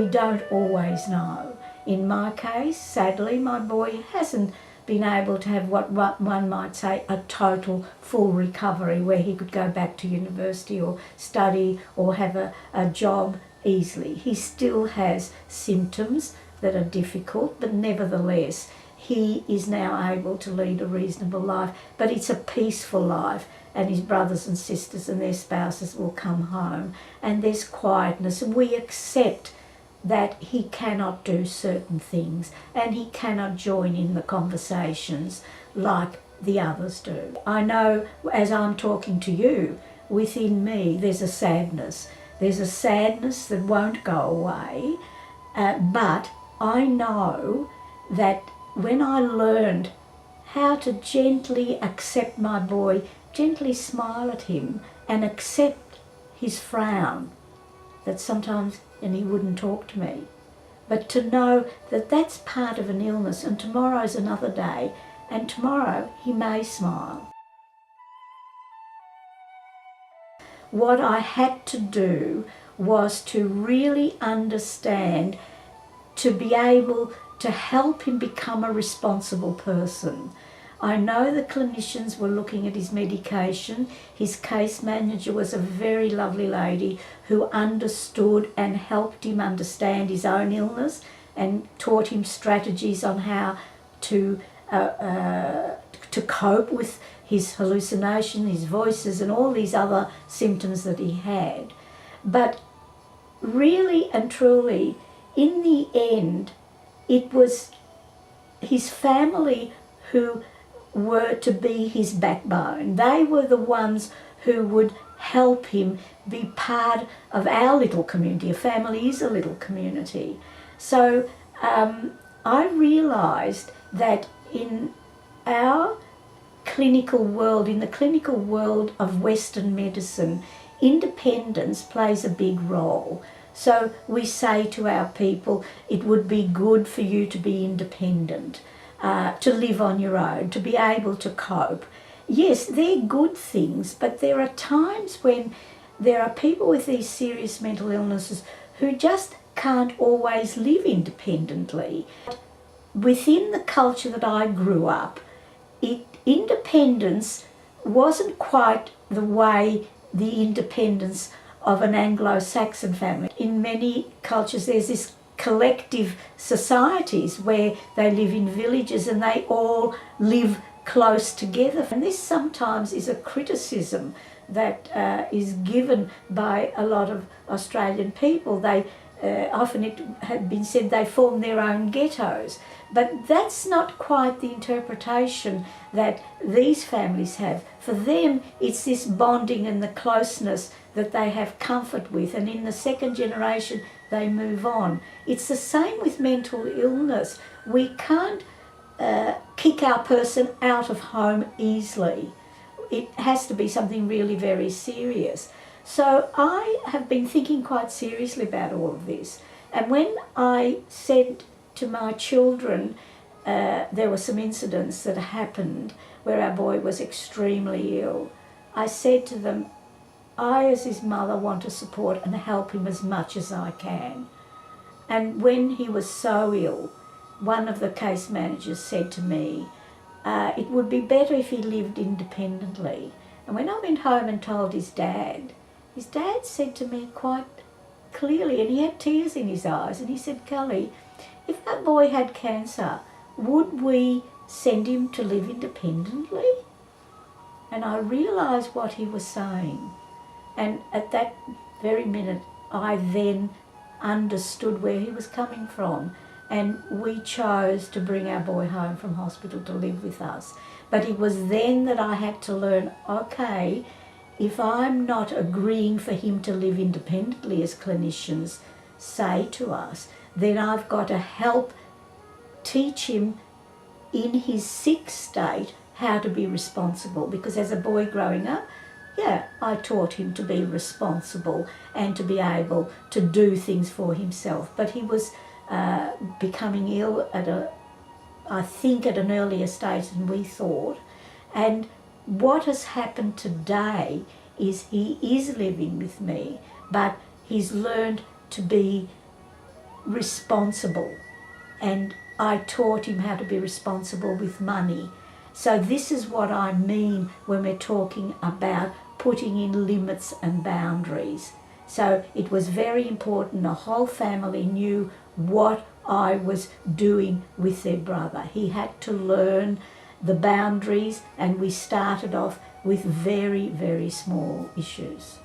we don't always know. In my case, sadly, my boy hasn't been able to have what one might say a total full recovery, where he could go back to university or study or have a job easily. He still has symptoms that are difficult, but nevertheless he is now able to lead a reasonable life, but it's a peaceful life, and his brothers and sisters and their spouses will come home and there's quietness, and we accept that he cannot do certain things and he cannot join in the conversations like the others do. I know as I'm talking to you, within me there's a sadness. There's a sadness that won't go away, but I know that when I learned how to gently accept my boy, gently smile at him and accept his frown, that sometimes and he wouldn't talk to me. But to know that that's part of an illness, and tomorrow's another day, and tomorrow he may smile. What I had to do was to really understand, to be able to help him become a responsible person. I know the clinicians were looking at his medication. His case manager was a very lovely lady who understood and helped him understand his own illness and taught him strategies on how to cope with his hallucination, his voices and all these other symptoms that he had. But really and truly, in the end, it was his family who were to be his backbone. They were the ones who would help him be part of our little community. A family is a little community. So I realised that in our clinical world, in the clinical world of Western medicine, independence plays a big role. So we say to our people, it would be good for you to be independent. To live on your own, to be able to cope. Yes, they're good things, but there are times when there are people with these serious mental illnesses who just can't always live independently. Within the culture that I grew up, independence wasn't quite the way the independence of an Anglo-Saxon family. In many cultures there's this collective societies where they live in villages and they all live close together. And this sometimes is a criticism that is given by a lot of Australian people. They often it had been said they form their own ghettos. But that's not quite the interpretation that these families have. For them, it's this bonding and the closeness that they have comfort with, and in the second generation they move on. It's the same with mental illness. We can't kick our person out of home easily. It has to be something really very serious. So I have been thinking quite seriously about all of this. And when I said to my children, there were some incidents that happened where our boy was extremely ill, I said to them, I as his mother want to support and help him as much as I can. And when he was so ill, one of the case managers said to me, it would be better if he lived independently. And when I went home and told his dad said to me quite clearly, and he had tears in his eyes, and he said, Kelly, if that boy had cancer, would we send him to live independently? And I realised what he was saying. And at that very minute, I then understood where he was coming from. And we chose to bring our boy home from hospital to live with us. But it was then that I had to learn, okay, if I'm not agreeing for him to live independently, as clinicians say to us, then I've got to help teach him in his sick state how to be responsible. Because as a boy growing up, I taught him to be responsible and to be able to do things for himself. But he was becoming ill at an earlier stage than we thought. And what has happened today is he is living with me, but he's learned to be responsible, and I taught him how to be responsible with money. So this is what I mean when we're talking about putting in limits and boundaries. So it was very important the whole family knew what I was doing with their brother. He had to learn the boundaries, and we started off with very, very small issues.